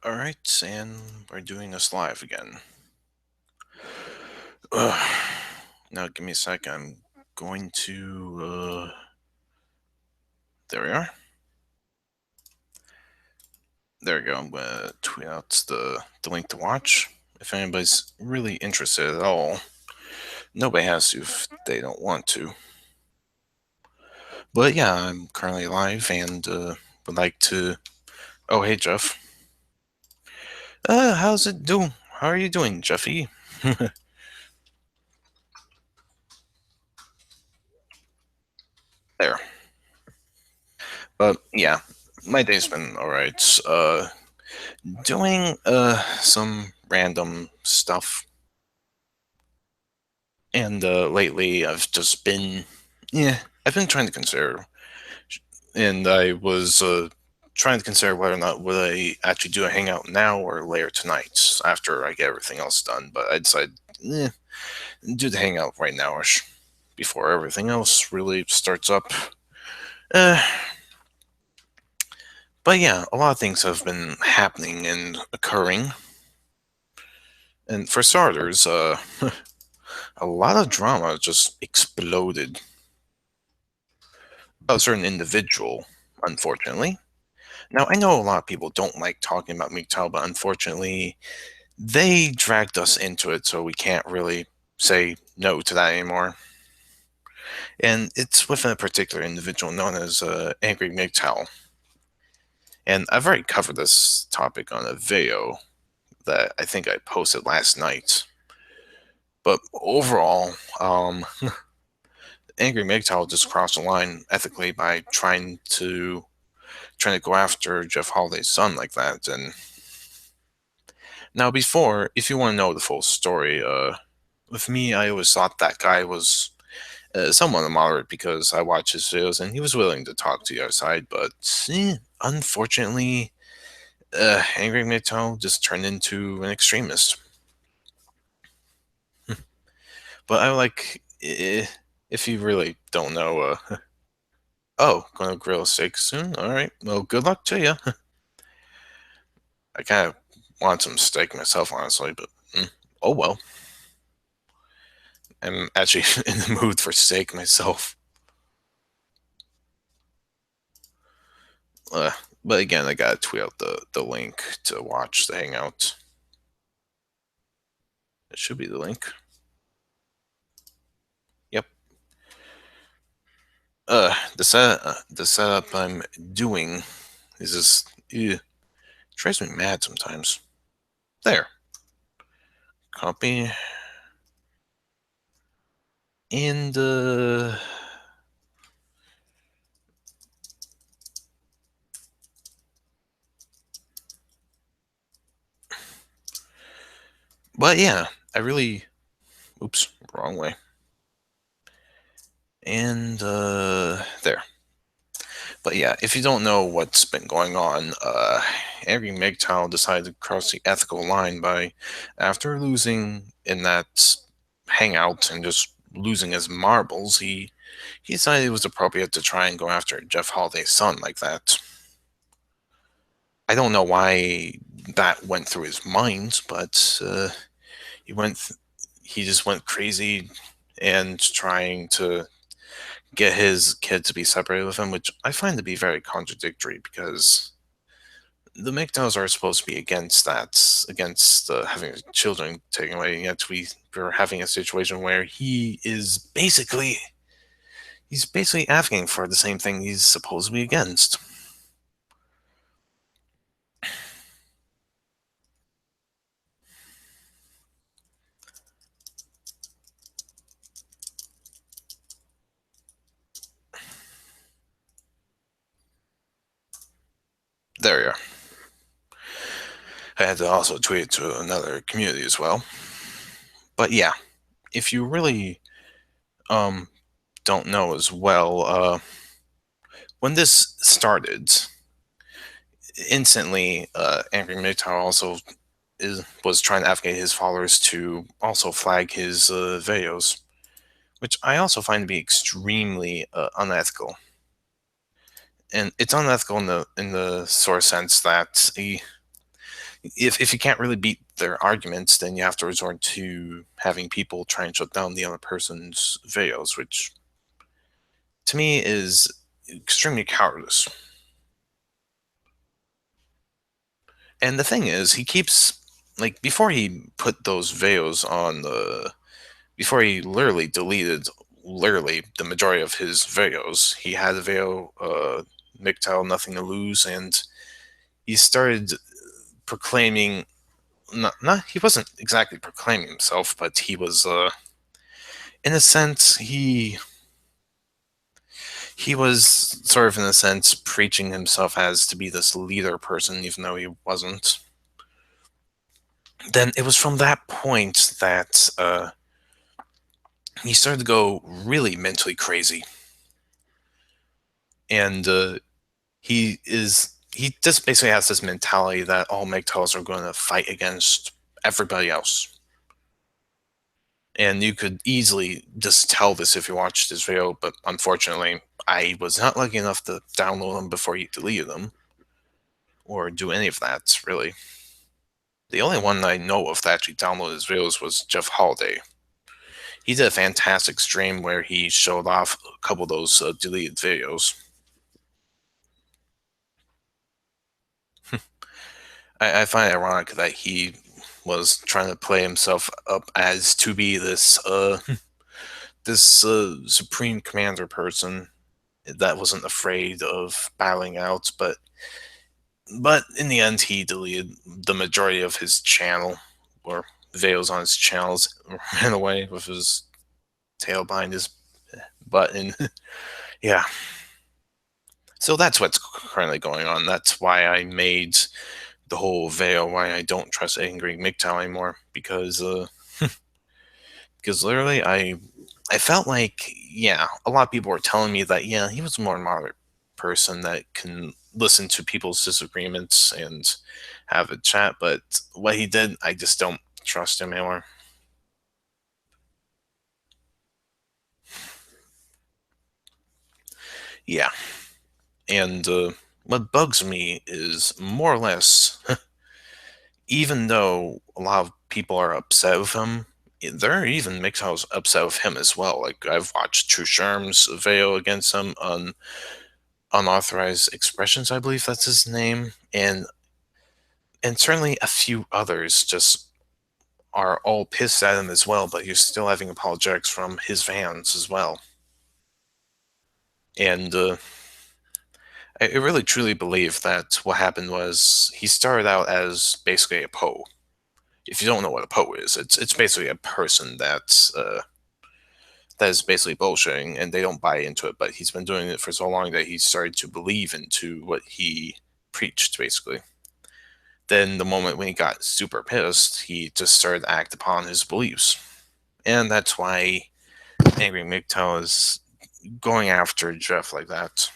All right, and we're doing this live again. Ugh. Now, give me a sec. I'm going to. There we are. There we go. I'm gonna tweet out the link to watch if anybody's really interested at all. Nobody has to if they don't want to. But yeah, I'm currently live and would like to. Oh, hey, Jeff. How's it doing? How are you doing, Jeffy? There. But yeah, my day's been alright. Doing some random stuff, and lately I've just been, yeah, I've been trying to consider, and I was trying to consider whether or not would I actually do a hangout now or later tonight after I get everything else done. But I decided, eh, do the hangout right nowish before everything else really starts up. Uh, but yeah, a lot of things have been happening and occurring, and for starters, a lot of drama just exploded about a certain individual, unfortunately. Now, I know a lot of people don't like talking about MGTOW, but unfortunately, they dragged us into it, so we can't really say no to that anymore. And it's with a particular individual known as Angry MGTOW. And I've already covered this topic on a video that I think I posted last night. But overall, Angry MGTOW just crossed the line ethically by trying to go after Jeff Holiday's son like that. And now, before, if you want to know the full story, with me, I always thought that guy was somewhat moderate because I watched his videos and he was willing to talk to the other side. But unfortunately, Angry Mito just turned into an extremist. But I like, if you really don't know, oh, going to grill a steak soon? All right. Well, good luck to you. I kind of want some steak myself, honestly, but oh well. I'm actually in the mood for steak myself. Uh, but again, I gotta tweet out the link to watch the hangout. It should be the link. Yep. The setup I'm doing is just drives me mad sometimes. There, copy and but yeah, I really oops, wrong way. And there. But yeah, if you don't know what's been going on, Angry MGTOW decided to cross the ethical line by, after losing in that hangout and just losing his marbles, he decided it was appropriate to try and go after Jeff Holiday's son like that. I don't know why that went through his mind, but he went, he just went crazy and trying to get his kid to be separated with him, which I find to be very contradictory because the MGTOWs are supposed to be against that, against having children taken away, and yet we're having a situation where he's basically asking for the same thing he's supposed to be against. There you are. I had to also tweet it to another community as well. But yeah, if you really um don't know as well, when this started, instantly, Angry MGTOW also was trying to advocate his followers to also flag his videos, which I also find to be extremely unethical. And it's unethical in the sort of sense that if you can't really beat their arguments, then you have to resort to having people try and shut down the other person's videos, which to me is extremely cowardice. And the thing is, he keeps like before he put those videos on the before he literally deleted literally the majority of his videos, he had a video, MGTOW Nothing to Lose, and he started proclaiming not he wasn't exactly proclaiming himself, but he was in a sense he was sort of in a sense preaching himself as to be this leader person, even though he wasn't. Then it was from that point that he started to go really mentally crazy, and he just basically has this mentality that all MGTOWs are going to fight against everybody else. And you could easily just tell this if you watched this video, but unfortunately, I was not lucky enough to download them before he deleted them, or do any of that, really. The only one I know of that actually downloaded his videos was Jeff Holiday. He did a fantastic stream where he showed off a couple of those deleted videos. I find it ironic that he was trying to play himself up as to be this this supreme commander person that wasn't afraid of bowing out, but in the end he deleted the majority of his channel, or videos on his channels, ran away with his tail behind his butt, and yeah. So that's what's currently going on. That's why I made the whole veil why I don't trust Angry MGTOW anymore, because literally I felt like, yeah, a lot of people were telling me that, yeah, he was a more moderate person that can listen to people's disagreements and have a chat, but what he did, I just don't trust him anymore. Yeah, and what bugs me is more or less, even though a lot of people are upset with him, there are even MGTOWs upset with him as well. Like I've watched True Sherm's veil against him on Unauthorized Expressions, I believe that's his name, and certainly a few others just are all pissed at him as well, but he's still having apologetics from his fans as well. And I really truly believe that what happened was he started out as basically a Poe. If you don't know what a Poe is, it's basically a person that is basically bullshitting and they don't buy into it. But he's been doing it for so long that he started to believe into what he preached, basically. Then the moment when he got super pissed, he just started to act upon his beliefs. And that's why Angry MGTOW is going after Jeff like that.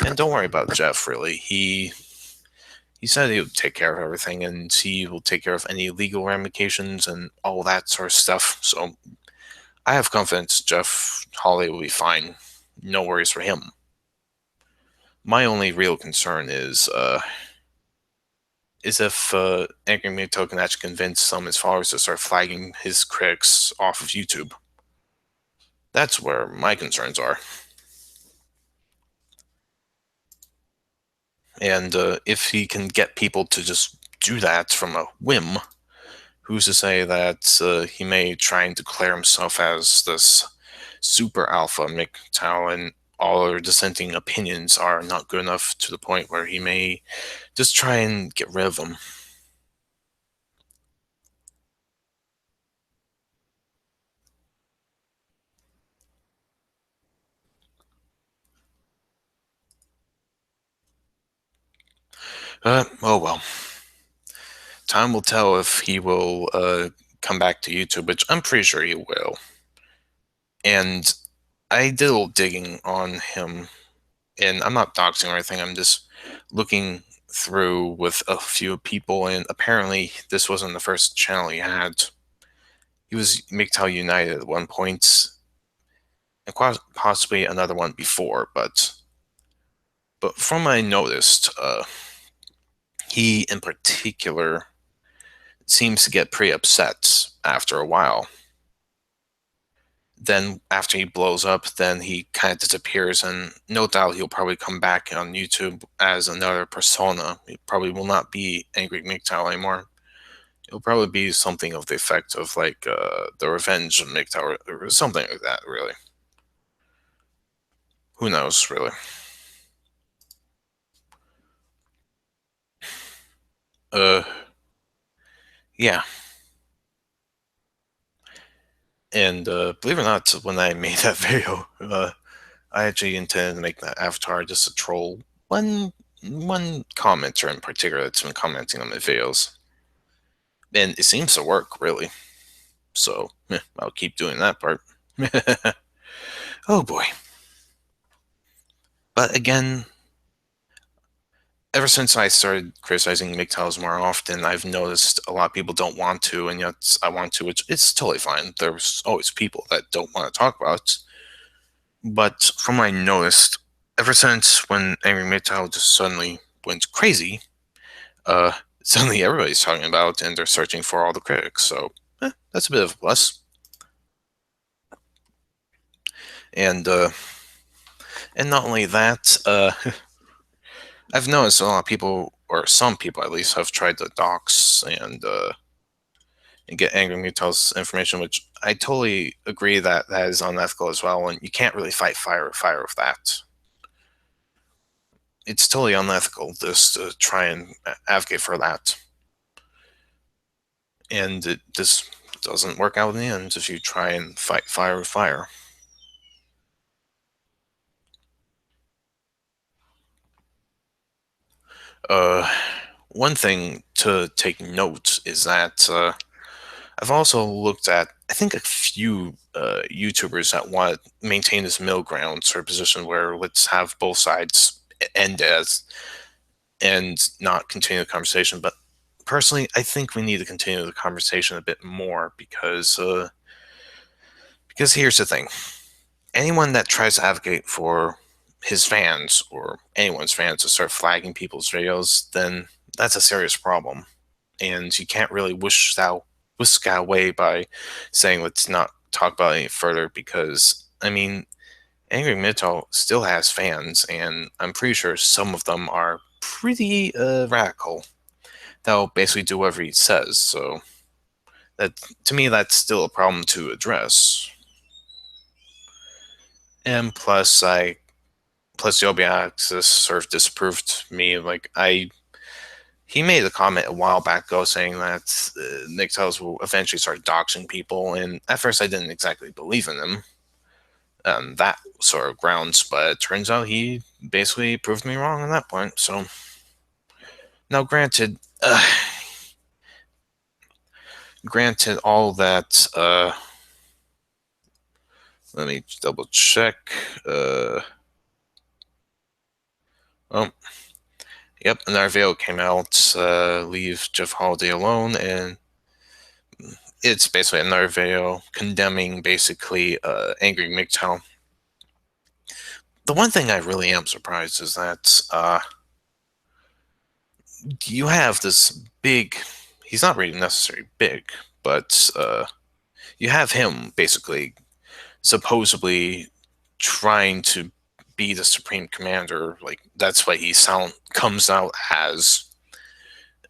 And don't worry about Jeff, really. He said he would take care of everything, and he will take care of any legal ramifications and all that sort of stuff. So I have confidence Jeff Hawley will be fine. No worries for him. My only real concern is if Angry MGTOW can actually convince some of his followers to start flagging his critics off of YouTube. That's where my concerns are. And if he can get people to just do that from a whim, who's to say that he may try and declare himself as this super alpha MGTOW and all other dissenting opinions are not good enough to the point where he may just try and get rid of them. Oh well. Time will tell if he will come back to YouTube, which I'm pretty sure he will. And I did a little digging on him, and I'm not doxing or anything. I'm just looking through with a few people, and apparently this wasn't the first channel he had. He was MGTOW United at one point, and possibly another one before. But from what I noticed, he in particular seems to get pretty upset after a while. Then after he blows up, then he kind of disappears, and no doubt he'll probably come back on YouTube as another persona. He probably will not be Angry MGTOW anymore. It'll probably be something of the effect of like the Revenge of MGTOW or something like that. Really, who knows? Really. Uh, yeah. And believe it or not, when I made that video, I actually intended to make that avatar just to troll one commenter in particular that's been commenting on my videos, and it seems to work really. So I'll keep doing that part. Oh boy! But again, ever since I started criticizing MGTOWs more often, I've noticed a lot of people don't want to, and yet I want to, which it's totally fine. There's always people that don't want to talk about it. But from what I noticed, ever since when Angry MGTOW just suddenly went crazy, uh, suddenly everybody's talking about it and they're searching for all the critics. So that's a bit of a plus. And not only that, I've noticed a lot of people, or some people at least, have tried to dox and get Angry MGTOW's information, which I totally agree that that is unethical as well, and you can't really fight fire with fire with that. It's totally unethical just to try and advocate for that. And it just doesn't work out in the end if you try and fight fire with fire. Uh, One thing to take note is that I've also looked at, I think, a few YouTubers that want to maintain this middle ground sort of position where let's have both sides end as and not continue the conversation. But personally, I think we need to continue the conversation a bit more because here's the thing: anyone that tries to advocate for his fans or anyone's fans to start flagging people's videos, then that's a serious problem. And you can't really whisk that away by saying let's not talk about it any further because I mean Angry MGTOW still has fans and I'm pretty sure some of them are pretty radical. They'll basically do whatever he says, so that to me that's still a problem to address. And plus the open access sort of disproved me. Like he made a comment a while back ago saying that MGTOWs will eventually start doxing people, and at first I didn't exactly believe in him on that sort of grounds, but it turns out he basically proved me wrong on that point. So now, granted all that. Let me double check. Oh, yep, another video came out. Leave Jeff Holiday alone, and it's basically another video condemning basically Angry MGTOW. The one thing I really am surprised is that you have this big. He's not really necessarily big, but you have him basically supposedly trying to be the supreme commander. Like that's what he comes out as,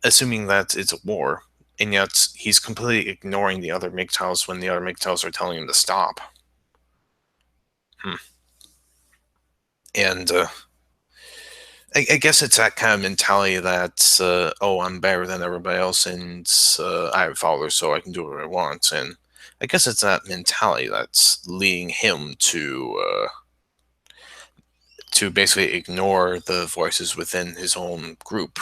assuming that it's a war, and yet he's completely ignoring the other MGTOWs when the other MGTOWs are telling him to stop. Hmm. And I guess it's that kind of mentality that, oh, I'm better than everybody else, and I have followers, so I can do what I want. And I guess it's that mentality that's leading him to basically ignore the voices within his own group.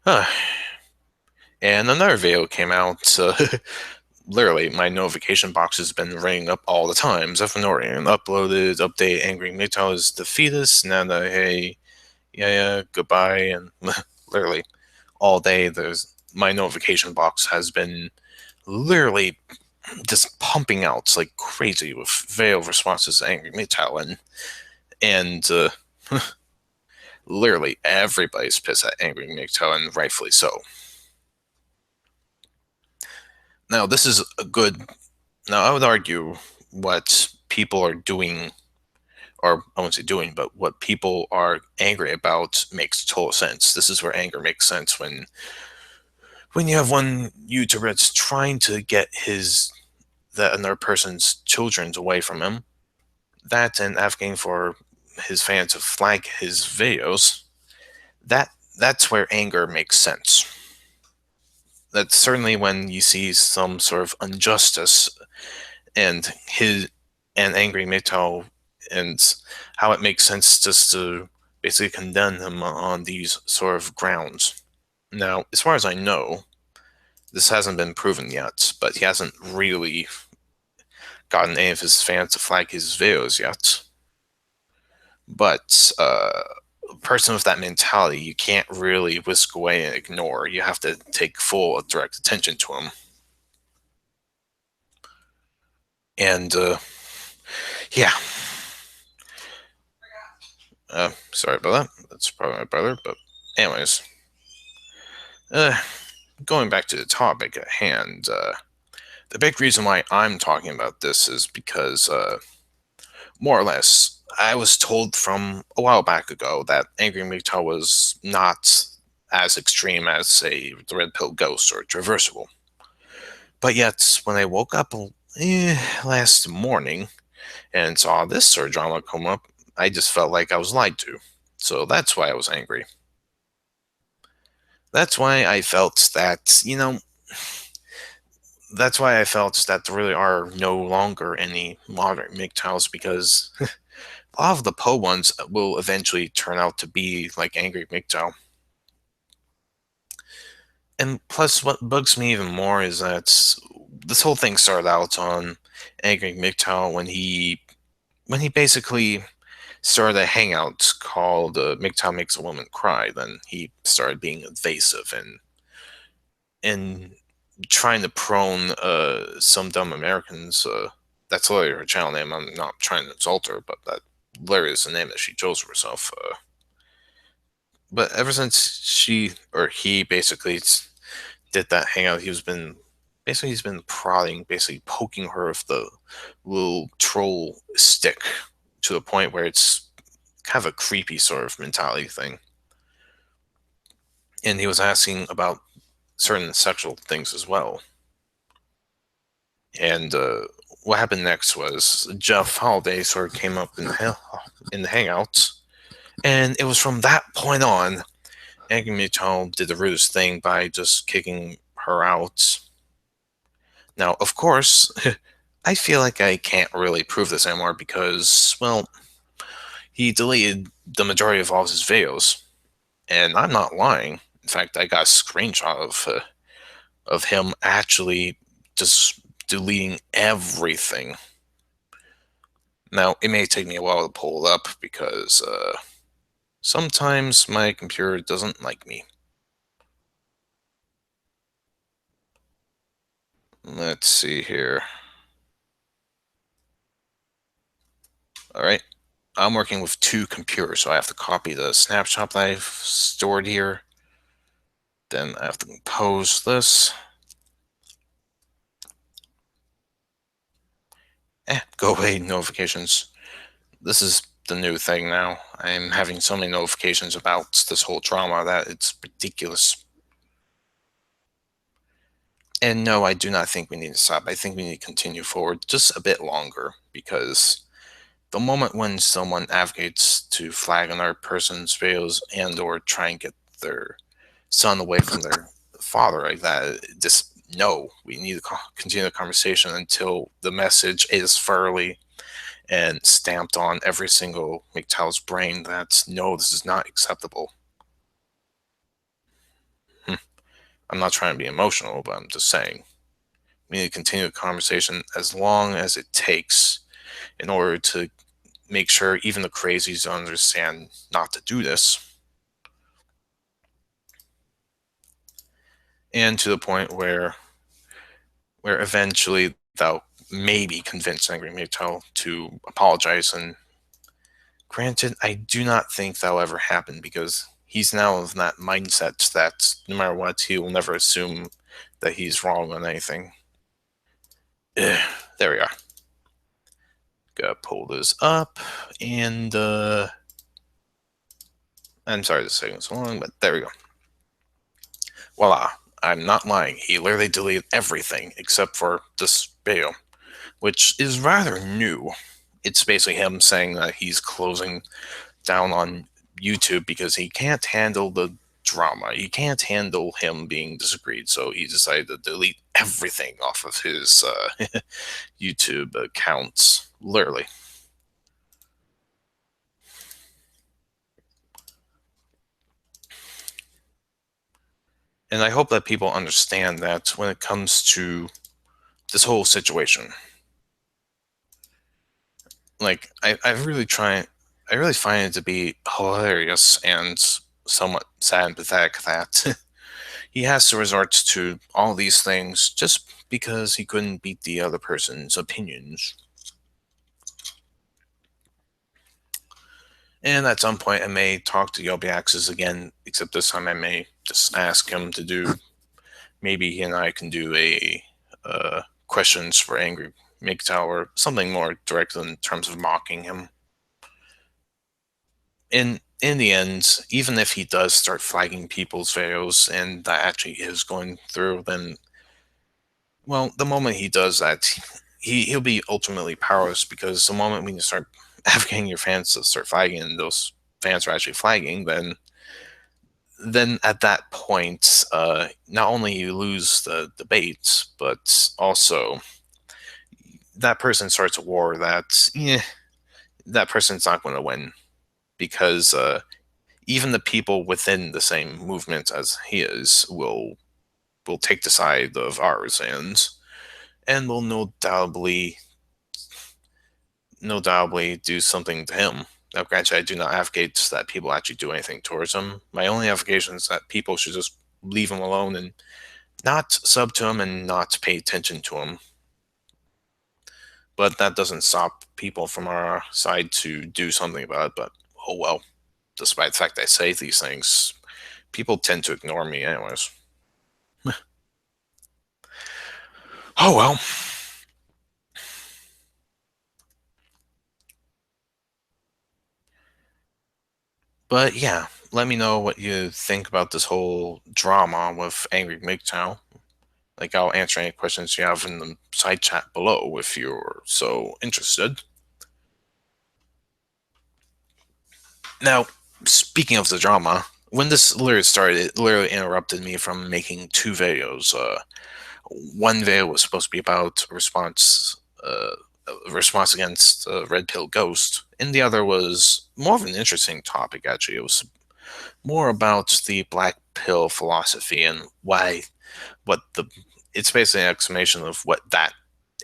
Huh. And another video came out. Literally, my notification box has been ringing up all the time. Zephyr Norton uploaded, update, Angry MGTOW is defeatist, Nana, hey, yeah, goodbye, and literally all day, there's my notification box has been literally just pumping out like crazy with video responses to Angry MGTOW, and And literally everybody's pissed at Angry MGTOW, and rightfully so. Now, this is a good. Now, I would argue what people are doing, or I won't say doing, but what people are angry about makes total sense. This is where anger makes sense when you have one YouTuber that's trying to get that another person's children away from him, that and asking for his fans to flag his videos, that's where anger makes sense. That's certainly when you see some sort of injustice and his and angry Mitto, and how it makes sense just to basically condemn him on these sort of grounds. Now, as far as I know, this hasn't been proven yet, but he hasn't really gotten any of his fans to flag his videos yet. But a person with that mentality, you can't really whisk away and ignore. You have to take full direct attention to him. And yeah, sorry about that. That's probably my brother. But anyways, uh, going back to the topic at hand, the big reason why I'm talking about this is because, more or less, I was told from a while back ago that Angry MGTOW was not as extreme as, say, the Red Pill Ghost or Traversable. But yet, when I woke up last morning and saw this sort of drama come up, I just felt like I was lied to. So that's why I was angry. That's why I felt that, that's why I felt that there really are no longer any modern MGTOWs, because a lot of the Poe ones will eventually turn out to be like Angry MGTOW. And plus, what bugs me even more is that this whole thing started out on Angry MGTOW when he basically started a hangout called MGTOW Makes a Woman Cry. Then he started being invasive and trying to prone some dumb Americans. That's literally her channel name. I'm not trying to insult her, but that literally is the name that she chose for herself. But ever since she or he basically did that hangout, he's been prodding, basically poking her with the little troll stick to the point where it's kind of a creepy sort of mentality thing. And he was asking about certain sexual things as well. And what happened next was Jeff Holiday sort of came up in the Hangouts, and it was from that point on, Angry Mitchell did the rudest thing by just kicking her out. Now, of course, I feel like I can't really prove this anymore because, well, he deleted the majority of all of his videos, and I'm not lying. In fact, I got a screenshot of him actually just deleting everything. Now, it may take me a while to pull it up because sometimes my computer doesn't like me. Let's see here. All right. I'm working with two computers, so I have to copy the snapshot that I've stored here. Then I have to compose this. Go away notifications. This is the new thing now. I'm having so many notifications about this whole drama that it's ridiculous. And no, I do not think we need to stop. I think we need to continue forward just a bit longer, because the moment when someone advocates to flag another person's videos and or try and get their son away from their father like that, just no, we need to continue the conversation until the message is thoroughly and stamped on every single MGTOW's brain that no, this is not acceptable. I'm not trying to be emotional, but I'm just saying we need to continue the conversation as long as it takes in order to make sure even the crazies understand not to do this. And to the point where eventually they'll maybe convince Angry MGTOW to apologize and Granted, I do not think that'll ever happen because he's now of that mindset that no matter what, he will never assume that he's wrong on anything. Ugh, there we are. Gotta pull this up, and I'm sorry this is taking so long, but there we go. Voila. I'm not lying. He literally deleted everything except for this video, which is rather new. It's basically him saying that he's closing down on YouTube because he can't handle the drama. He can't handle him being disagreed, so he decided to delete everything off of his YouTube accounts. Literally. And I hope that people understand that when it comes to this whole situation. Like, I really find it to be hilarious and somewhat sad and pathetic that he has to resort to all these things just because he couldn't beat the other person's opinions. And at some point, I may talk to Yobiaxis again, except this time I may just ask him to do. Maybe he and I can do a questions for Angry MGTOW or something more direct in terms of mocking him. In the end, even if he does start flagging people's videos and that actually is going through, then well, the moment he does that, he'll be ultimately powerless because the moment when you start advocating your fans to start flagging and those fans are actually flagging, then at that point, not only you lose the debate, but also that person starts a war that that person's not going to win because even the people within the same movement as he is will take the side of ours and will no doubtly do something to him. Now, granted, I do not advocate that people actually do anything towards him. My only advocation is that people should just leave him alone and not sub to him and not pay attention to him. But that doesn't stop people from our side to do something about it. But oh well, despite the fact I say these things, people tend to ignore me anyways. Oh well. But yeah, let me know what you think about this whole drama with Angry MGTOW. Like, I'll answer any questions you have in the side chat below if you're so interested. Now, speaking of the drama, when this literally started, it literally interrupted me from making two videos. One video was supposed to be about a response against Red Pill Ghost, and the other was more of an interesting topic. Actually, it was more about the Black Pill philosophy and why what the it's basically an explanation of what that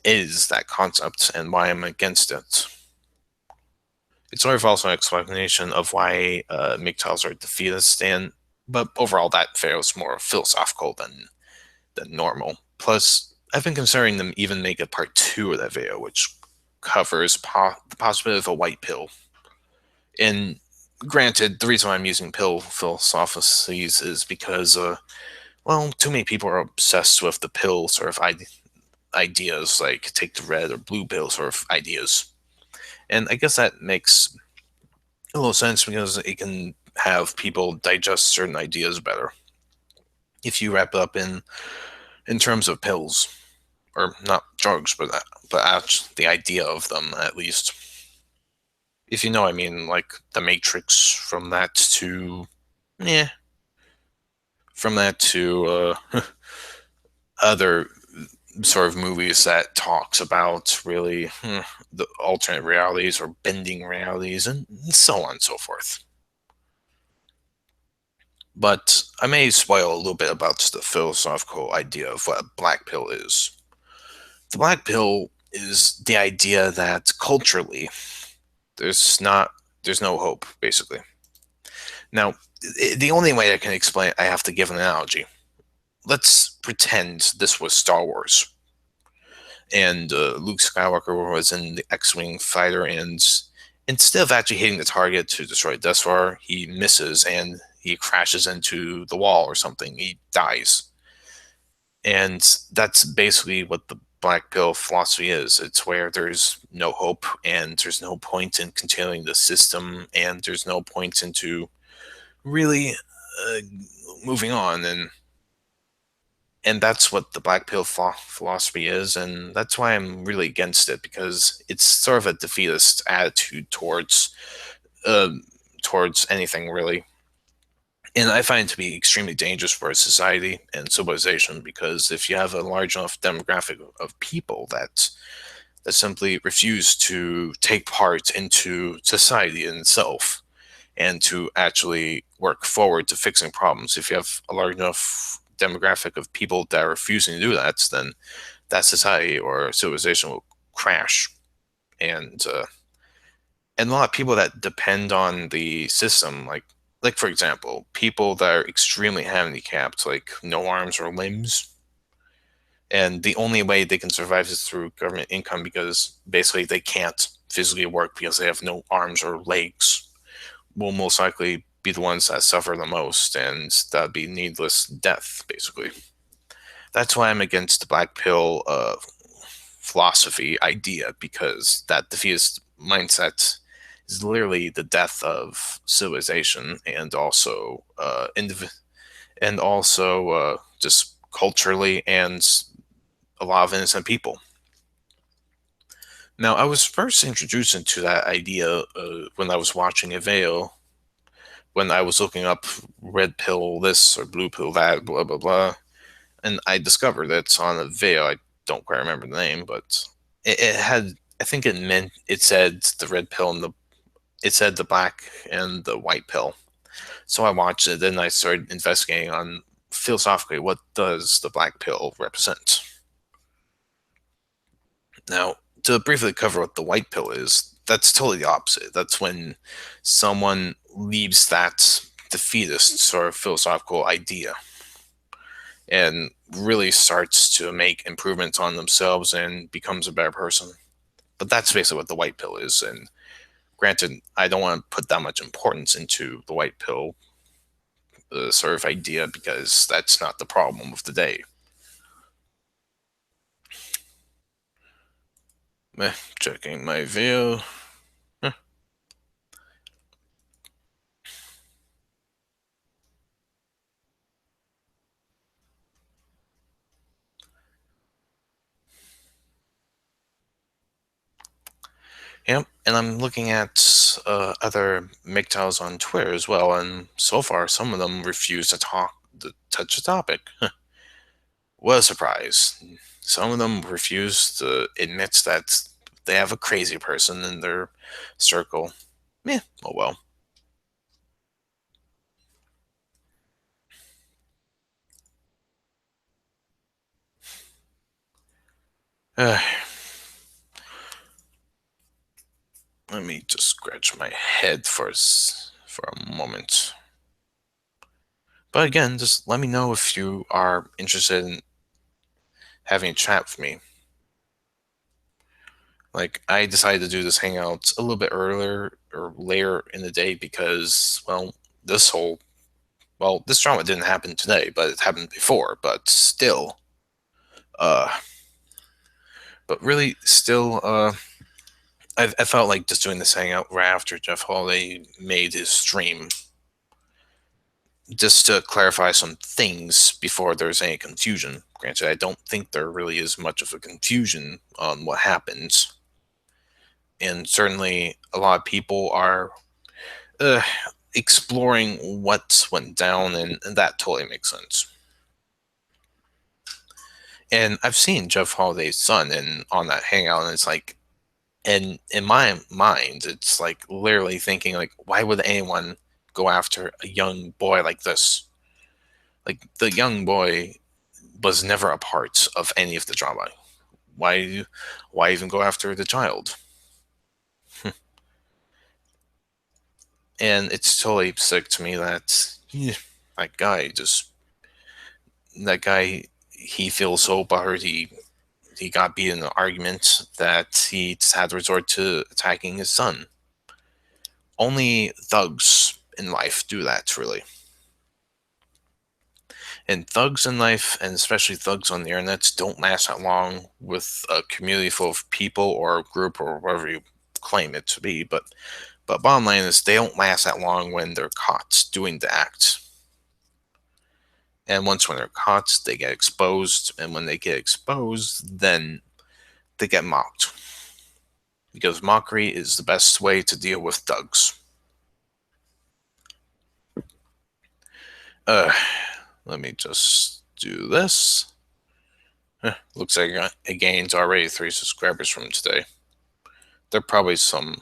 is, that concept, and why I'm against it. It's sort of also an explanation of why MGTOWs are defeatist, and but overall that fails more philosophical than normal. Plus, I've been considering them even make a part two of that video, which covers the possibility of a white pill. And granted, the reason why I'm using pill philosophies is because, well, too many people are obsessed with the pill sort of ideas, like take the red or blue pill sort of ideas. And I guess that makes a little sense because it can have people digest certain ideas better if you wrap it up in terms of pills or not drugs, but the idea of them at least. If you know what I mean, like the Matrix yeah, from that to other sort of movies that talks about really the alternate realities or bending realities and so on and so forth. But I may spoil a little bit about the philosophical idea of what a black pill is. The black pill is the idea that culturally there's not there's no hope, basically. Now, the only way I can explain it, I have to give an analogy. Let's pretend this was Star Wars, and Luke Skywalker was in the X-wing fighter, and instead of actually hitting the target to destroy the Death Star, he misses and he crashes into the wall or something. He dies. And that's basically what the black pill philosophy is. It's where there's no hope and there's no point in continuing the system and there's no point into really uh, moving on. And that's what the black pill philosophy is, and that's why I'm really against it, because it's sort of a defeatist attitude uh, towards anything really. And I find it to be extremely dangerous for a society and civilization, because if you have a large enough demographic of people that simply refuse to take part into society in itself and to actually work forward to fixing problems, if you have a large enough demographic of people that are refusing to do that, then that society or civilization will crash. And a lot of people that depend on the system, like for example, people that are extremely handicapped, like no arms or limbs, and the only way they can survive is through government income, because basically they can't physically work because they have no arms or legs, will most likely be the ones that suffer the most, and that'd be needless death, basically. That's why I'm against the black pill philosophy idea, because that defeatist mindset is literally the death of civilization, and also just culturally, and a lot of innocent people. Now, I was first introduced into that idea when I was watching a Veil, when I was looking up red pill this or blue pill that, blah blah blah, and I discovered it's on a Veil. I don't quite remember the name, but it had. I think it said the red pill and it said the black and the white pill. So I watched it, then I started investigating on philosophically what does the black pill represent. Now, to briefly cover what the white pill is, that's totally the opposite. That's when someone leaves that defeatist sort of philosophical idea and really starts to make improvements on themselves and becomes a better person. But that's basically what the white pill is. And granted, I don't want to put that much importance into the white pill sort of idea, because that's not the problem of the day. Checking my view. Yep, and I'm looking at other MGTOWs on Twitter as well, and so far some of them refuse to touch the topic. What a surprise! Some of them refuse to admit that they have a crazy person in their circle. Yeah, oh well. Uh, Let me just scratch my head for a moment. But again, just let me know if you are interested in having a chat with me. Like, I decided to do this hangout a little bit earlier or later in the day because, well, this whole, this drama didn't happen today, but it happened before. But still, uh, but really, still, I felt like just doing this hangout right after Jeff Holiday made his stream, just to clarify some things before there's any confusion. Granted, I don't think there really is much of a confusion on what happens, and certainly a lot of people are uh, exploring what went down, and that totally makes sense. And I've seen Jeff Holiday's son and on that hangout, and it's like, and in my mind, it's like literally thinking like, why would anyone go after a young boy like this? Like, the young boy was never a part of any of the drama. Why, why even go after the child? And it's totally sick to me that that guy just that guy he feels so buttered he got beat in an argument that he just had to resort to attacking his son. Only thugs in life do that, really. And thugs in life, and especially thugs on the internet, don't last that long with a community full of people or a group or whatever you claim it to be. But bottom line is, they don't last that long when they're caught doing the act. And once when they're caught, they get exposed. And when they get exposed, then they get mocked. Because mockery is the best way to deal with thugs. Uh, Let me just do this. Looks like I gained already 3 subscribers from today. They're probably some.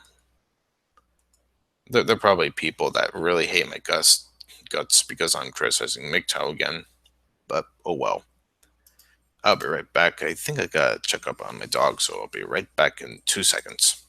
They're probably people that really hate my guts because I'm criticizing MGTOW again. But oh well. I'll be right back. I think I gotta check up on my dog, so I'll be right back in 2 seconds.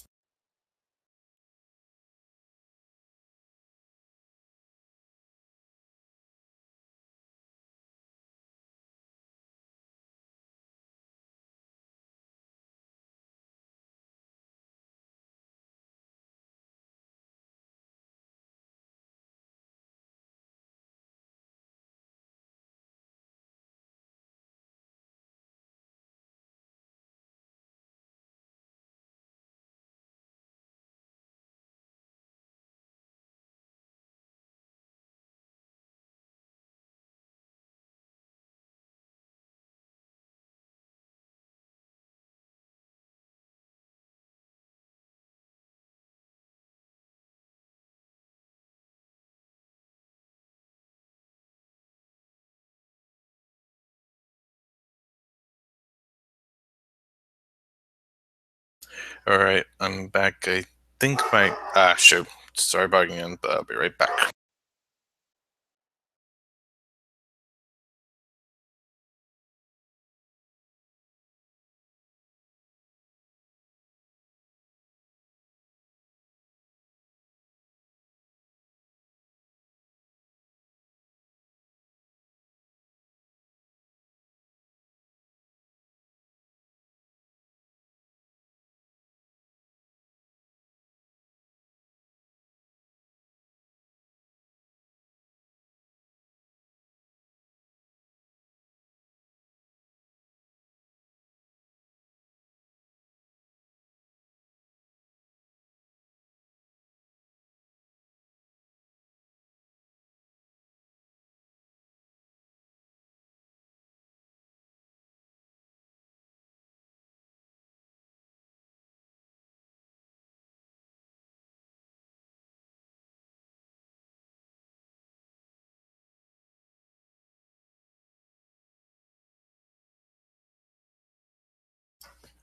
Alright, I'm back. I think my. Shoot. Sorry about again, but I'll be right back.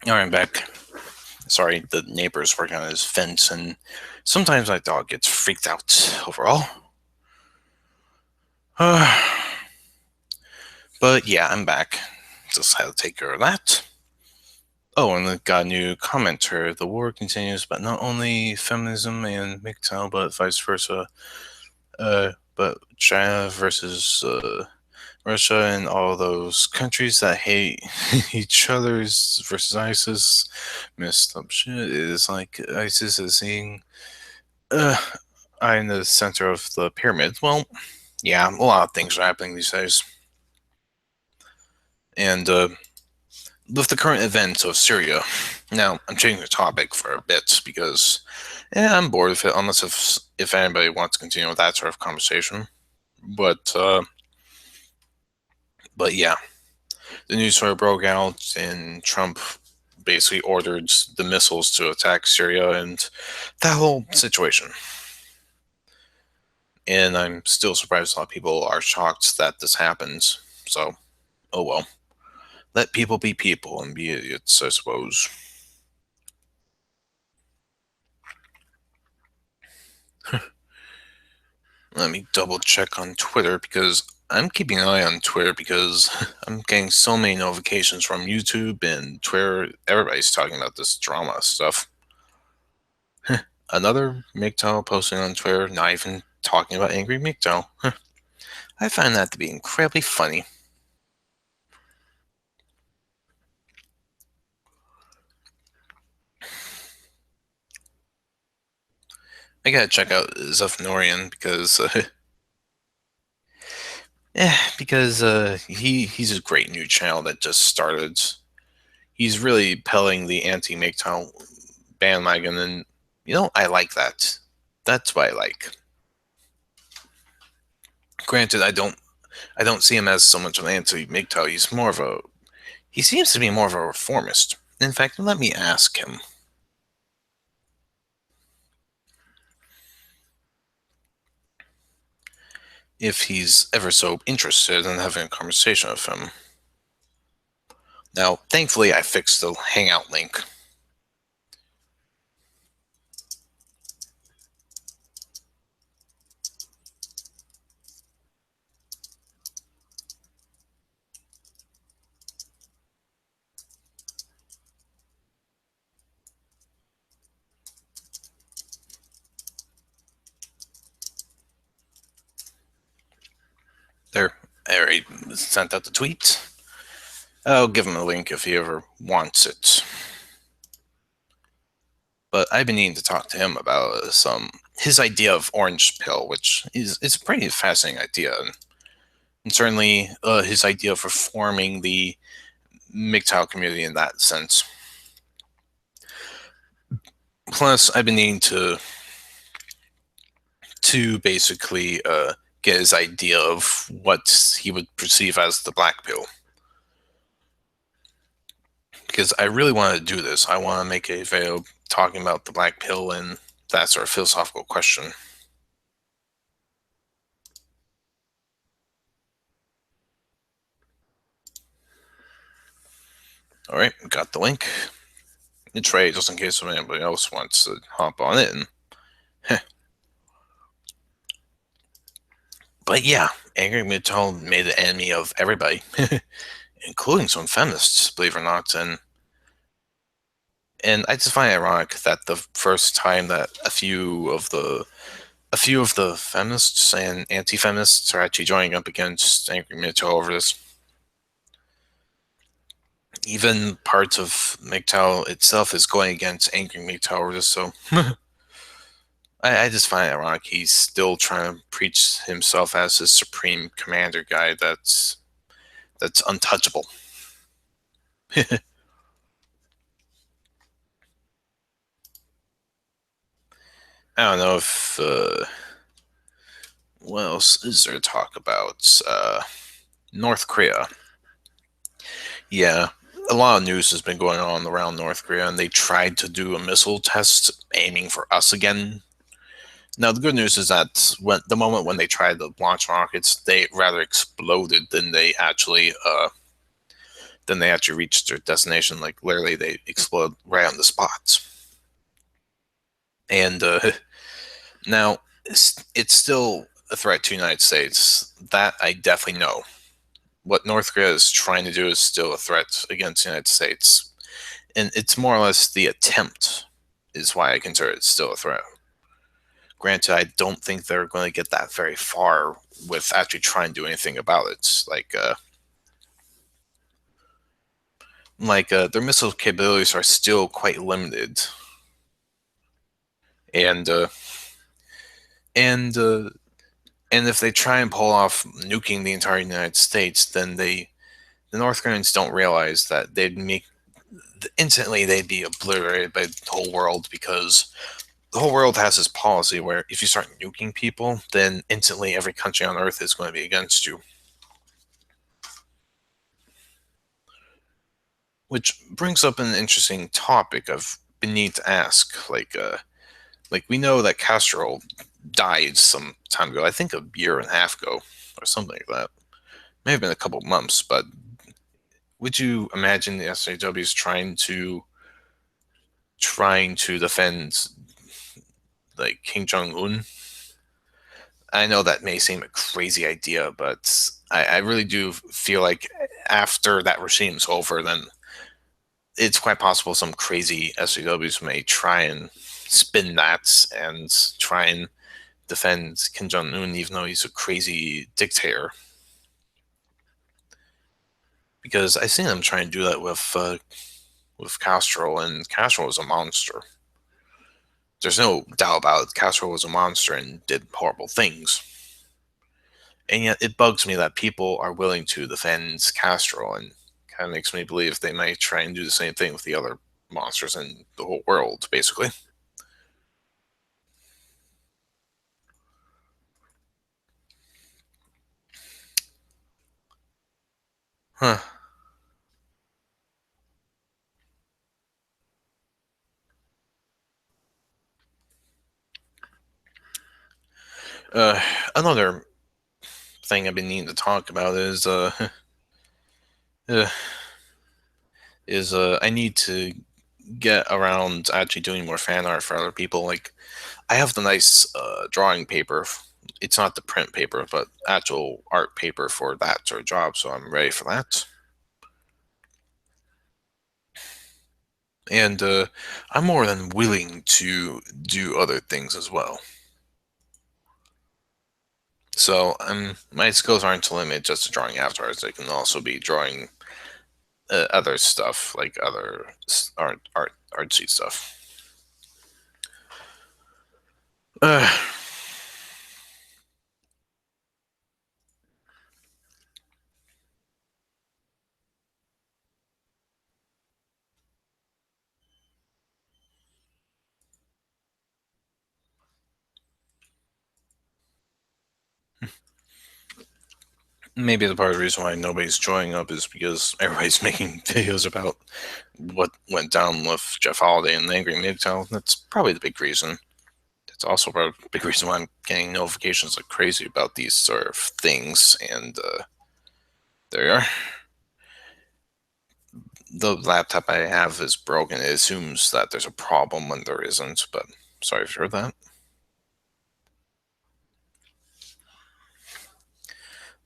Alright, I'm back. Sorry, the neighbor's working on his fence, and sometimes my dog gets freaked out overall. But yeah, I'm back. Just had to take care of that. Oh, and I got a new commenter. The war continues, but not only feminism and MGTOW, but vice versa. But China versus Russia and all those countries that hate each other's versus ISIS. Messed up shit. It is like ISIS is seeing uh, I in the center of the pyramid. Well, yeah, a lot of things are happening these days. And with the current events of Syria, now I'm changing the topic for a bit because I'm bored of it. Unless if anybody wants to continue with that sort of conversation, but uh, but yeah, the news sort of broke out, and Trump basically ordered the missiles to attack Syria and that whole situation. And I'm still surprised a lot of people are shocked that this happens. So, oh well. Let people be people and be idiots, I suppose. Let me double check on Twitter because I'm keeping an eye on Twitter because I'm getting so many notifications from YouTube and Twitter. Everybody's talking about this drama stuff. Another MGTOW posting on Twitter, not even talking about angry MGTOW. I find that to be incredibly funny. I gotta check out Zephnorian because he's a great new channel that just started. He's really pelling the anti-MGTOW bandwagon, and I like that. That's what I like. Granted, I don't see him as so much of an anti-MGTOW. He seems to be more of a reformist. In fact, let me ask him if he's ever so interested in having a conversation with him. Now, thankfully, I fixed the Hangout link. There, I already sent out the tweet. I'll give him a link if he ever wants it. But I've been needing to talk to him about his idea of orange pill, which is it's a pretty fascinating idea, and certainly his idea of reforming the MGTOW community in that sense. Plus, I've been needing to basically get his idea of what he would perceive as the black pill. Because I really want to do this. I want to make a video talking about the black pill and that sort of philosophical question. All right, got the link. It's ready just in case anybody else wants to hop on it. But yeah, Angry MGTOW made an enemy of everybody, including some feminists, believe it or not. And I just find it ironic that the first time that a few of the feminists and anti-feminists are actually joining up against Angry MGTOW over this. Even parts of MGTOW itself is going against Angry MGTOW over this. So I just find it ironic he's still trying to preach himself as this supreme commander guy that's untouchable. I don't know if what else is there to talk about? North Korea. Yeah, a lot of news has been going on around North Korea, and they tried to do a missile test aiming for us again. Now, the good news is that the moment when they tried to launch rockets, they rather exploded than they actually reached their destination. Like literally, they explode right on the spot. And now it's still a threat to the United States. That I definitely know. What North Korea is trying to do is still a threat against the United States, and it's more or less the attempt is why I consider it still a threat. Granted, I don't think they're going to get that very far with actually trying to do anything about it. Their missile capabilities are still quite limited, and uh, and uh, and if they try and pull off nuking the entire United States, then the North Koreans don't realize that instantly they'd be obliterated by the whole world, because the whole world has this policy where if you start nuking people, then instantly every country on Earth is going to be against you. Which brings up an interesting topic I've been needing to ask. Like we know that Castro died some time ago. I think a year and a half ago, or something like that. May have been a couple of months, but would you imagine the SJW is trying to defend like Kim Jong Un? I know that may seem a crazy idea, but I really do feel like after that regime's over, then it's quite possible some crazy SJWs may try and spin that and try and defend Kim Jong Un, even though he's a crazy dictator. Because I seen them trying to do that with Castro, and Castro was a monster. There's no doubt about it. Castro was a monster and did horrible things. And yet it bugs me that people are willing to defend Castro, and kind of makes me believe they might try and do the same thing with the other monsters in the whole world, basically. Huh. Uh, Another thing I've been needing to talk about is uh I need to get around actually doing more fan art for other people. Like I have the nice drawing paper. It's not the print paper, but actual art paper for that sort of job. So I'm ready for that. And I'm more than willing to do other things as well. So my skills aren't limited just to drawing avatars. They can also be drawing other stuff, like other artsy stuff. Uh, Maybe the part of the reason why nobody's joining up is because everybody's making videos about what went down with Jeff Holiday and Angry MGTOW. That's probably the big reason. It's also a big reason why I'm getting notifications like crazy about these sort of things. And there you are. The laptop I have is broken. It assumes that there's a problem when there isn't, but sorry for that.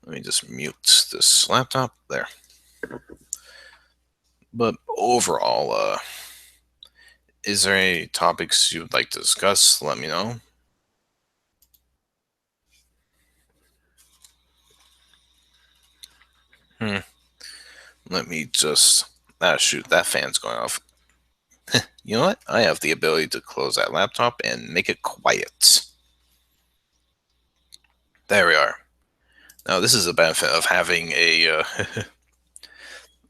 Let me just mute this laptop. There. But overall, is there any topics you'd like to discuss? Let me know. Hmm. Let me just. Ah, shoot, that fan's going off. You know what? I have the ability to close that laptop and make it quiet. There we are. Now, this is a benefit of having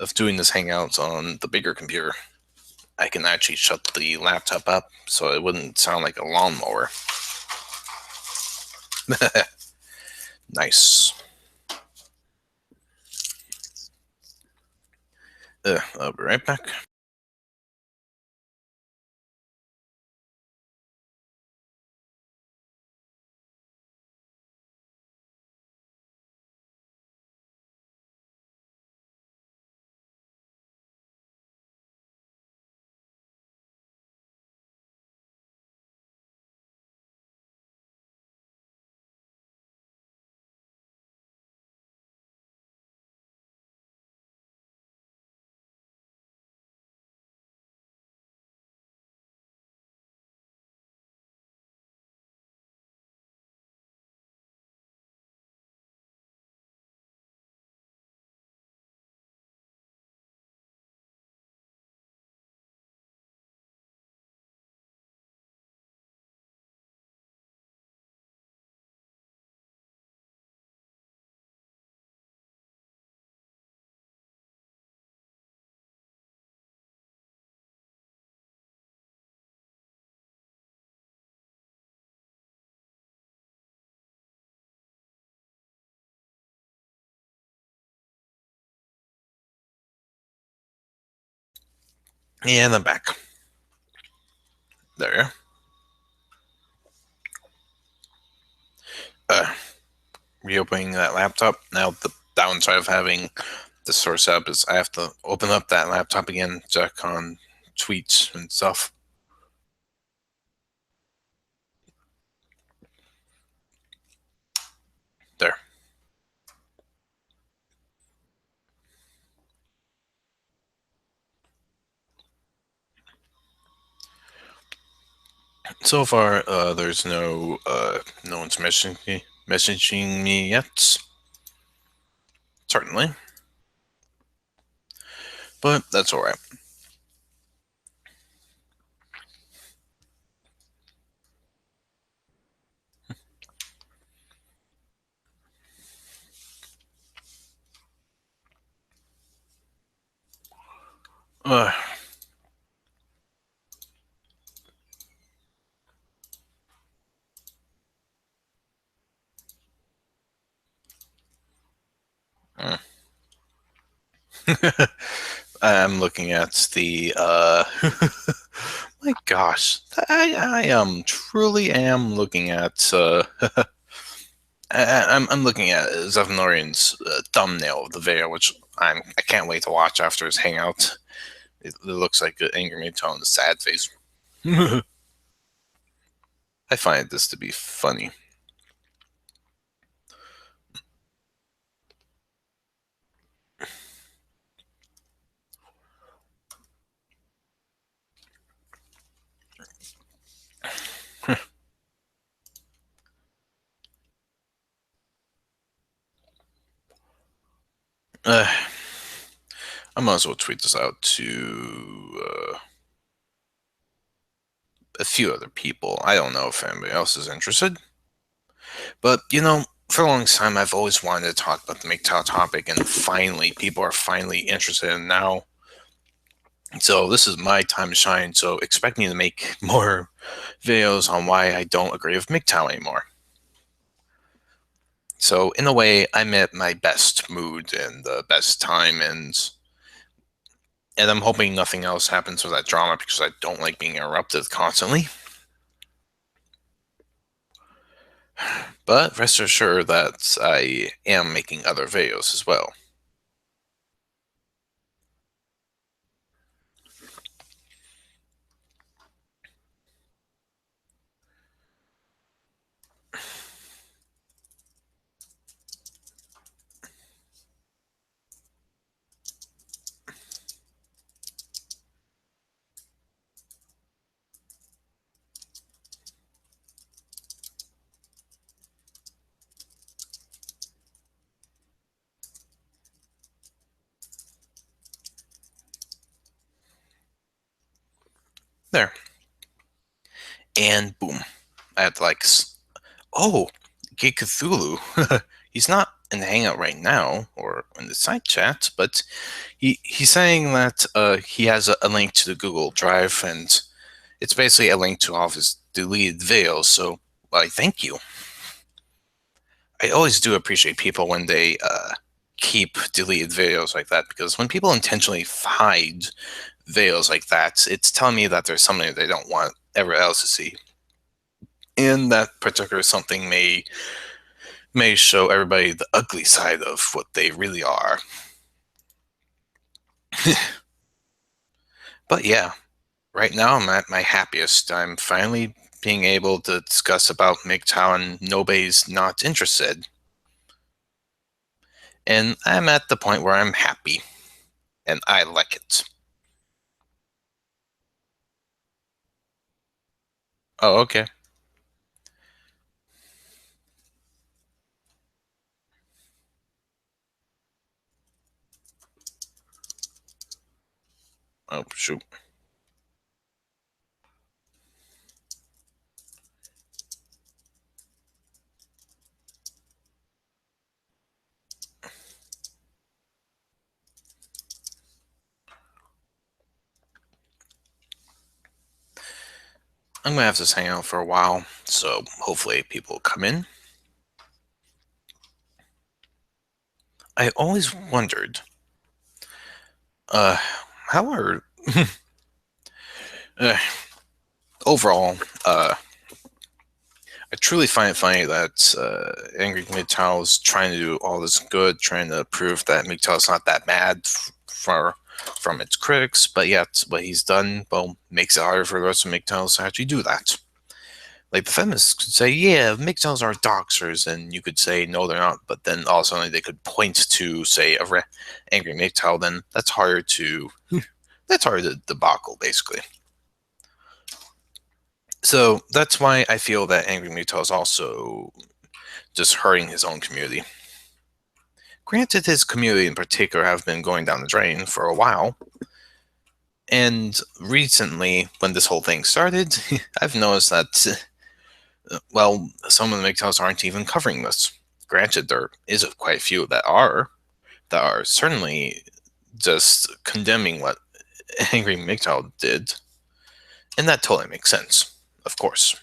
of doing this Hangouts on the bigger computer. I can actually shut the laptop up so it wouldn't sound like a lawnmower. Nice. I'll be right back. And I'm back. There you are. Reopening that laptop. Now, the downside of having the source up is I have to open up that laptop again, check on tweets and stuff. There. So far, there's no one's messaging me yet. Certainly, but that's all right. Uh, mm. I'm looking at the my gosh, I am truly am looking at I'm looking at Zevnorian's thumbnail of the video, which I can't wait to watch after his hangout. It looks like an angry Mito and a sad face. I find this to be funny. uh, I might as well tweet this out to a few other people. I don't know if anybody else is interested, but for a long time, I've always wanted to talk about the MGTOW topic, and finally, people are finally interested in it now. So this is my time to shine. So expect me to make more videos on why I don't agree with MGTOW anymore. So in a way, I'm at my best mood and the best time, and I'm hoping nothing else happens with that drama because I don't like being interrupted constantly. But rest assured that I am making other videos as well. There. And boom. I had like, oh, Gay Cthulhu. He's not in the Hangout right now or in the side chat, but he's saying that he has a link to the Google Drive, and it's basically a link to all of his deleted videos. So, I thank you. I always do appreciate people when they keep deleted videos like that, because when people intentionally hide videos like that, it's telling me that there's something they don't want everyone else to see. And that particular something may show everybody the ugly side of what they really are. But yeah, right now I'm at my happiest. I'm finally being able to discuss about MGTOW and nobody's not interested. And I'm at the point where I'm happy. And I like it. Oh, okay. Oh, shoot. I'm gonna have this hang out for a while, so hopefully people will come in. I always wondered, uh, how are uh, overall, I truly find it funny that Angry MGTOW is trying to do all this good, trying to prove that MGTOW is not that bad from its critics, but yet what he's done, well, makes it harder for the rest of MGTOWs to actually do that. Like the feminists could say, yeah, MGTOWs are doxers, and you could say, no, they're not, but then also they could point to, say, Angry MGTOW, then that's harder to debacle, basically. So that's why I feel that Angry MGTOW is also just hurting his own community. Granted, his community in particular have been going down the drain for a while, and recently, when this whole thing started, I've noticed that, well, some of the MGTOWs aren't even covering this. Granted, there is quite a few that are certainly just condemning what Angry MGTOW did, and that totally makes sense, of course.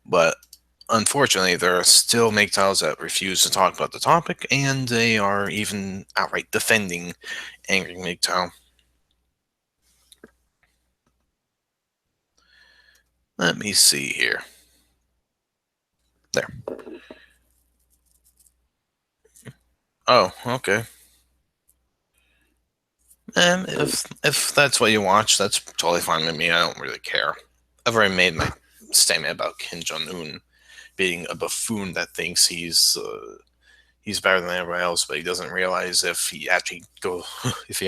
But unfortunately, there are still MGTOWs that refuse to talk about the topic, and they are even outright defending Angry MGTOW. Let me see here. There. Oh, okay. If that's what you watch, that's totally fine with me. I don't really care. I've already made my statement about Kim Jong Un being a buffoon that thinks he's better than everybody else, but he doesn't realize if he actually if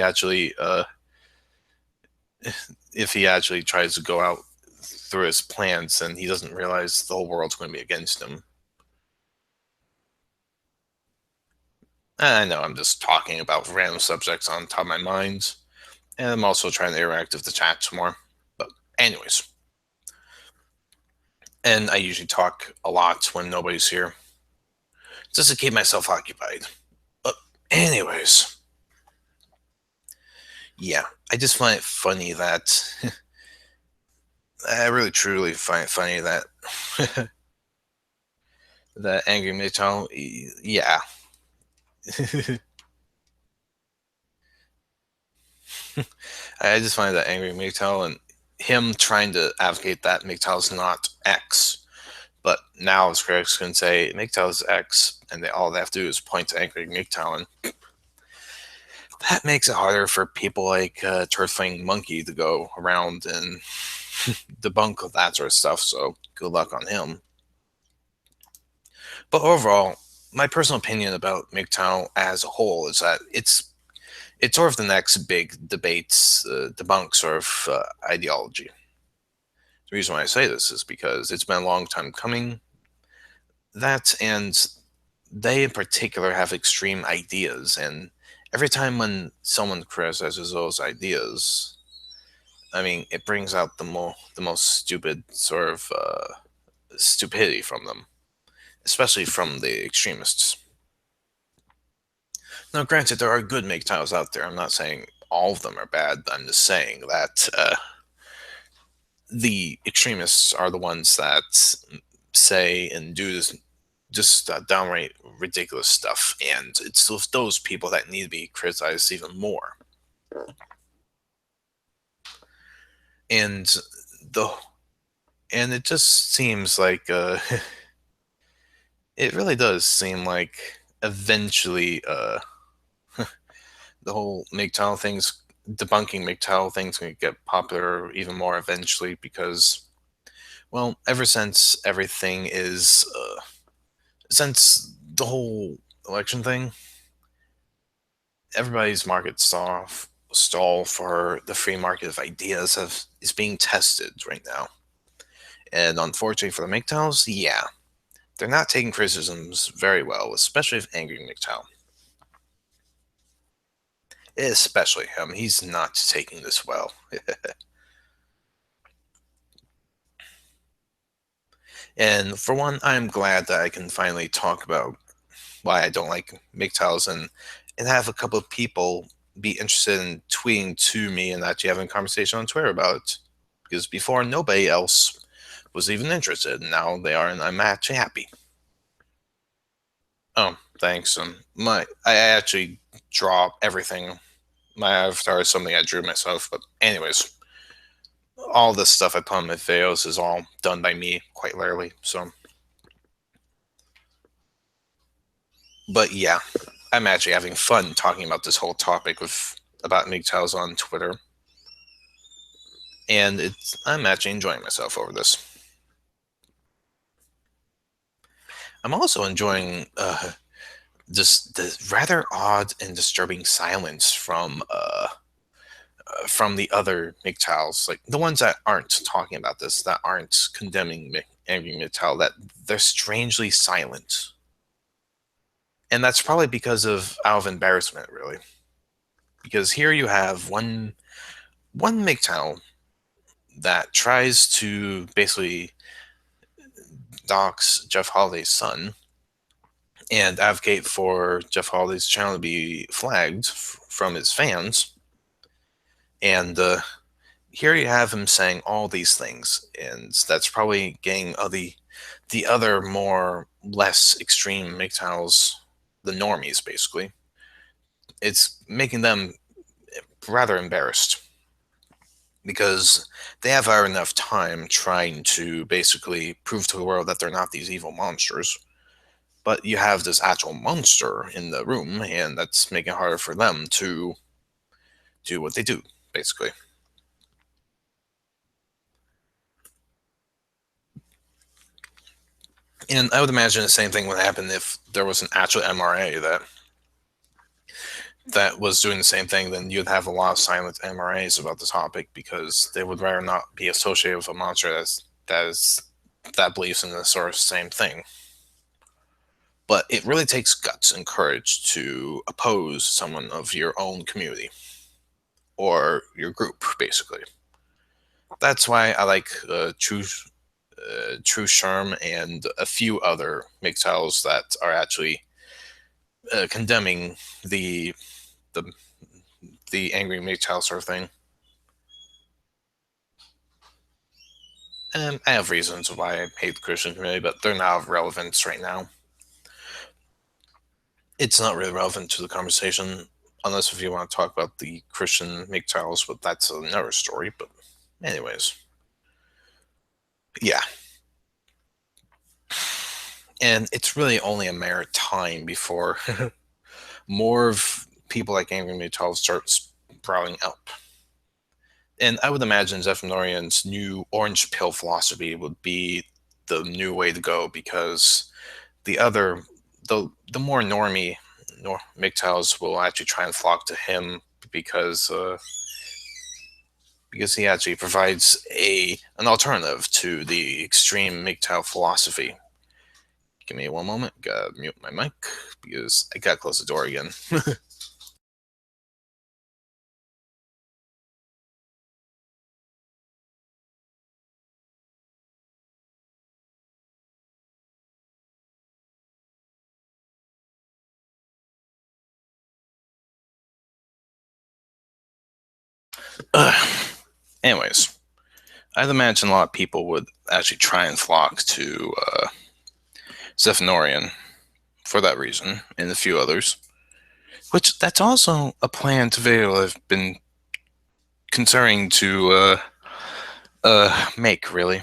he actually tries to go out through his plans, and he doesn't realize the whole world's going to be against him. I know I'm just talking about random subjects on top of my mind, and I'm also trying to interact with the chats more. But anyways, and I usually talk a lot when nobody's here, just to keep myself occupied. But anyways, yeah, I just find it funny that I really truly find it funny that that Angry Mitchell, yeah. I just find that Angry MGTOW and him trying to advocate that MGTOW's not X. But now critics can say MGTOW's X, and all they have to do is point to Angry MGTOW, and that makes it harder for people like Turfing Monkey to go around and debunk that sort of stuff. So good luck on him. But overall, my personal opinion about MGTOW as a whole is that it's sort of the next big debates, debunk sort of ideology. The reason why I say this is because it's been a long time coming. That and they in particular have extreme ideas, and every time when someone criticizes those ideas, I mean, it brings out the most stupid sort of stupidity from them, especially from the extremists. Now, granted, there are good MGTOWs out there. I'm not saying all of them are bad. I'm just saying that the extremists are the ones that say and do this just downright ridiculous stuff, and it's those people that need to be criticized even more. And the and it just seems like it really does seem like eventually the whole MGTOW things, debunking MGTOW things, going to get popular even more eventually because, well, ever since everything is since the whole election thing, everybody's market stall for the free market of ideas is being tested right now. And unfortunately for the MGTOWs, yeah, they're not taking criticisms very well, especially if Angry MGTOW. Especially him, he's not taking this well. And for one, I'm glad that I can finally talk about why I don't like MGTOWs and have a couple of people be interested in tweeting to me and actually having a conversation on Twitter about it. Because before, nobody else was even interested, and now they are, and I'm actually happy. Oh, thanks. I actually draw everything. My avatar is something I drew myself, but anyways, all this stuff I put on my videos is all done by me quite rarely. So, but yeah, I'm actually having fun talking about this whole topic with about MGTOWs on Twitter, and I'm actually enjoying myself over this. I'm also enjoying just the rather odd and disturbing silence from the other MGTOWs, like the ones that aren't talking about this, that aren't condemning Angry MGTOW, that they're strangely silent. And that's probably because of out of embarrassment, really. Because here you have one MGTOW that tries to basically dox Jeff Holiday's son and advocate for Jeff Holiday's channel to be flagged from his fans. And here you have him saying all these things, and that's probably getting the other more less extreme MGTOWs, the normies basically. It's making them rather embarrassed because they have had enough time trying to basically prove to the world that they're not these evil monsters. But you have this actual monster in the room, and that's making it harder for them to do what they do, basically. And I would imagine the same thing would happen if there was an actual MRA that was doing the same thing. Then you'd have a lot of silent MRAs about the topic because they would rather not be associated with a monster that believes in the sort of same thing. But it really takes guts and courage to oppose someone of your own community or your group, basically. That's why I like True Sherm and a few other MGTOWs that are actually condemning the the angry MGTOW sort of thing. And I have reasons why I hate the Christian community, but they're not of relevance right now. It's not really relevant to the conversation, unless if you want to talk about the Christian MGTOWs, but that's another story. But anyways, yeah. And it's really only a matter of time before more of people like Angry MGTOWs start sprouting up. And I would imagine Zephyr new orange pill philosophy would be the new way to go because the other, the more normie MGTOWs will actually try and flock to him because because he actually provides an alternative to the extreme MGTOW philosophy. Give me one moment. Gotta mute my mic because I gotta close the door again. Anyways, I'd imagine a lot of people would actually try and flock to Zephnorian for that reason, and a few others. Which that's also a plan to Vail I've been considering to make really,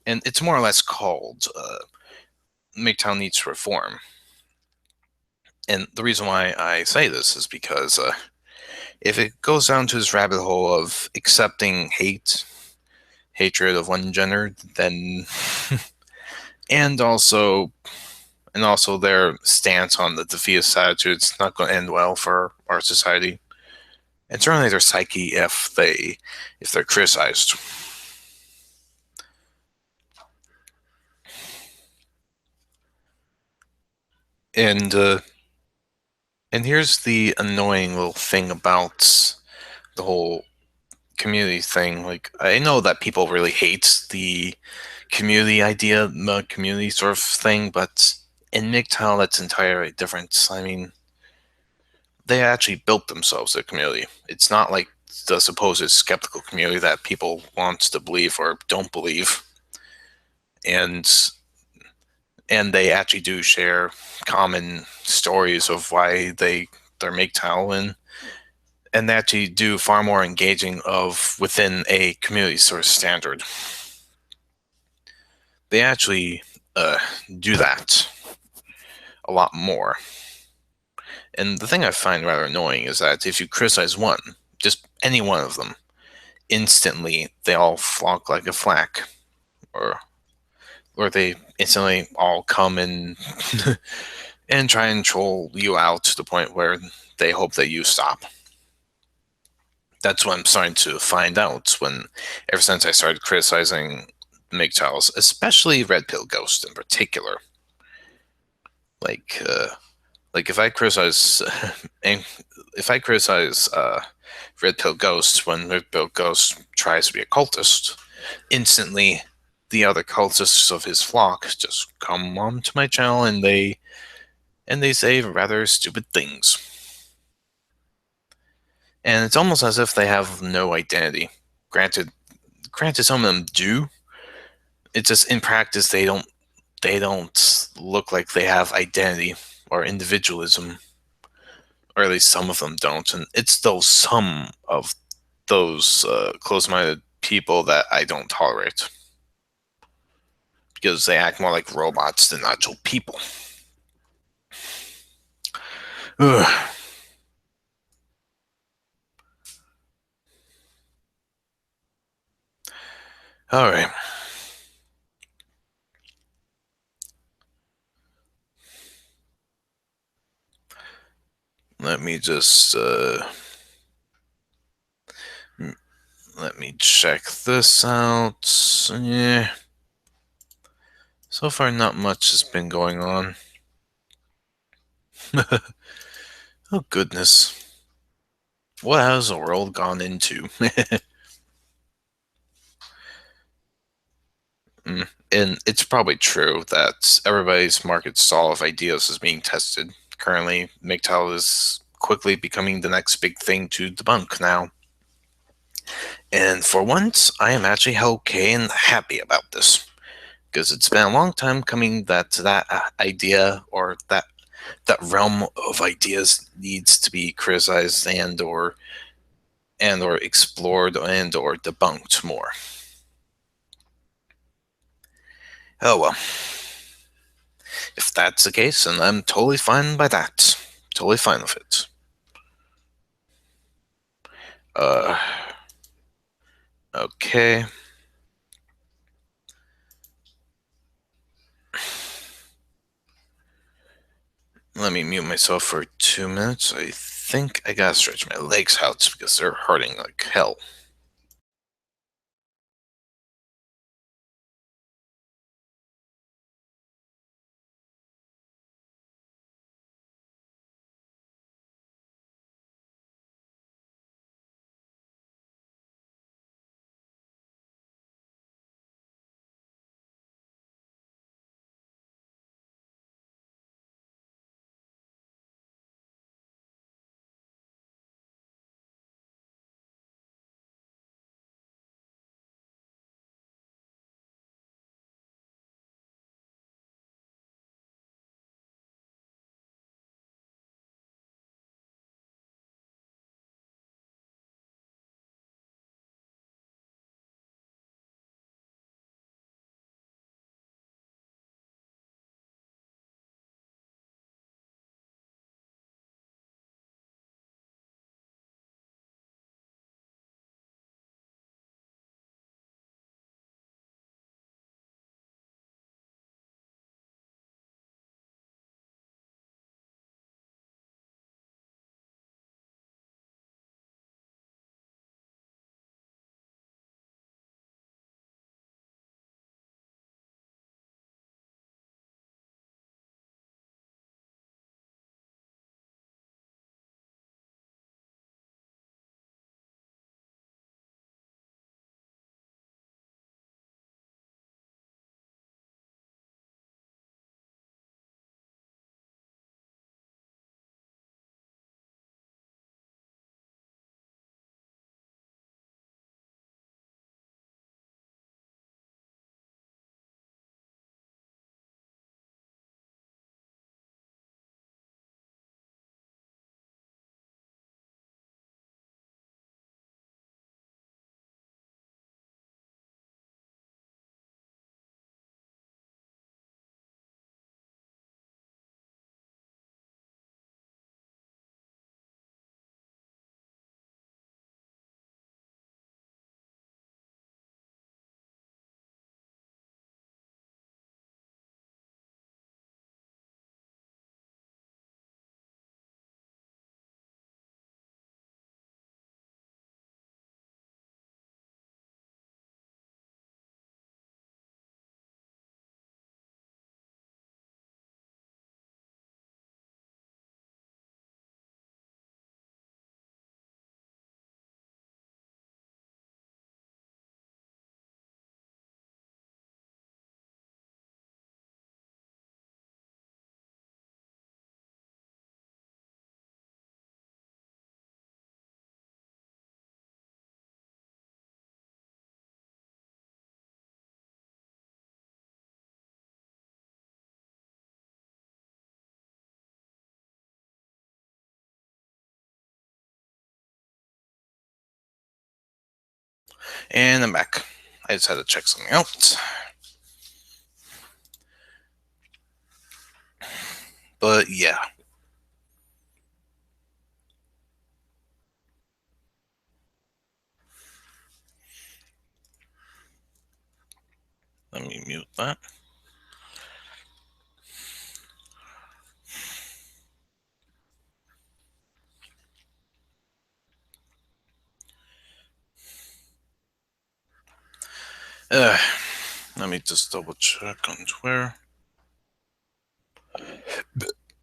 and it's more or less called MGTOW Needs Reform. And the reason why I say this is because if it goes down to this rabbit hole of accepting hatred of one gender, then and also their stance on the defeatist attitude, it's not going to end well for our society, and certainly their psyche if they're criticized. And here's the annoying little thing about the whole community thing. Like, I know that people really hate the community idea, the community sort of thing, but in MGTOW, that's entirely different. I mean, they actually built themselves a community. It's not like the supposed skeptical community that people want to believe or don't believe. And they actually do share common stories of why they're MGTOW, and they actually do far more engaging of within a community sort of standard. They actually do that a lot more. And the thing I find rather annoying is that if you criticize one, just any one of them, instantly they all flock like a flack, or they instantly all come and and try and troll you out to the point where they hope that you stop. That's what I'm starting to find out when, ever since I started criticizing MGTOWs, especially Red Pill Ghost in particular. Like, if I criticize, Red Pill Ghost when Red Pill Ghost tries to be a cultist, instantly the other cultists of his flock just come onto my channel and they say rather stupid things. and it's almost as if they have no identity. Granted, granted, some of them do. It's just in practice they don't look like they have identity or individualism, or at least some of them don't. And it's those some of those close-minded people that I don't tolerate because they act more like robots than actual people. Ugh. All right, let me just let me check this out. Yeah, so far not much has been going on. Oh goodness, what has the world gone into? And it's probably true that everybody's market stall of ideas is being tested. Currently, MGTOW is quickly becoming the next big thing to debunk now. And for once, I am actually okay and happy about this. Because it's been a long time coming that idea or that realm of ideas needs to be criticized and or explored and or debunked more. Oh well. If that's the case, then I'm totally fine by that. Totally fine with it. Uh, okay. Let me mute myself for 2 minutes. I think I gotta stretch my legs out because they're hurting like hell. And I'm back. I just had to check something out. But yeah. Let me mute that. Uh, Let me just double check on Twitter.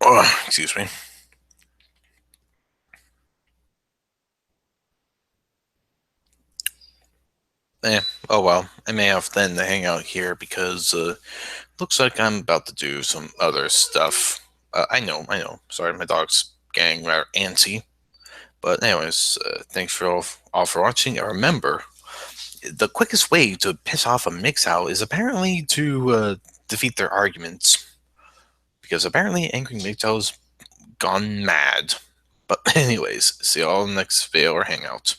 Oh, excuse me. Oh well. I may have then to hang out here because looks like I'm about to do some other stuff. I know. Sorry, my dog's getting rather antsy. But anyways, thanks for all for watching. And remember, the quickest way to piss off a Mixow is apparently to defeat their arguments. Because apparently Angry Mixow's gone mad. But anyways, see you all in the next video or hangout.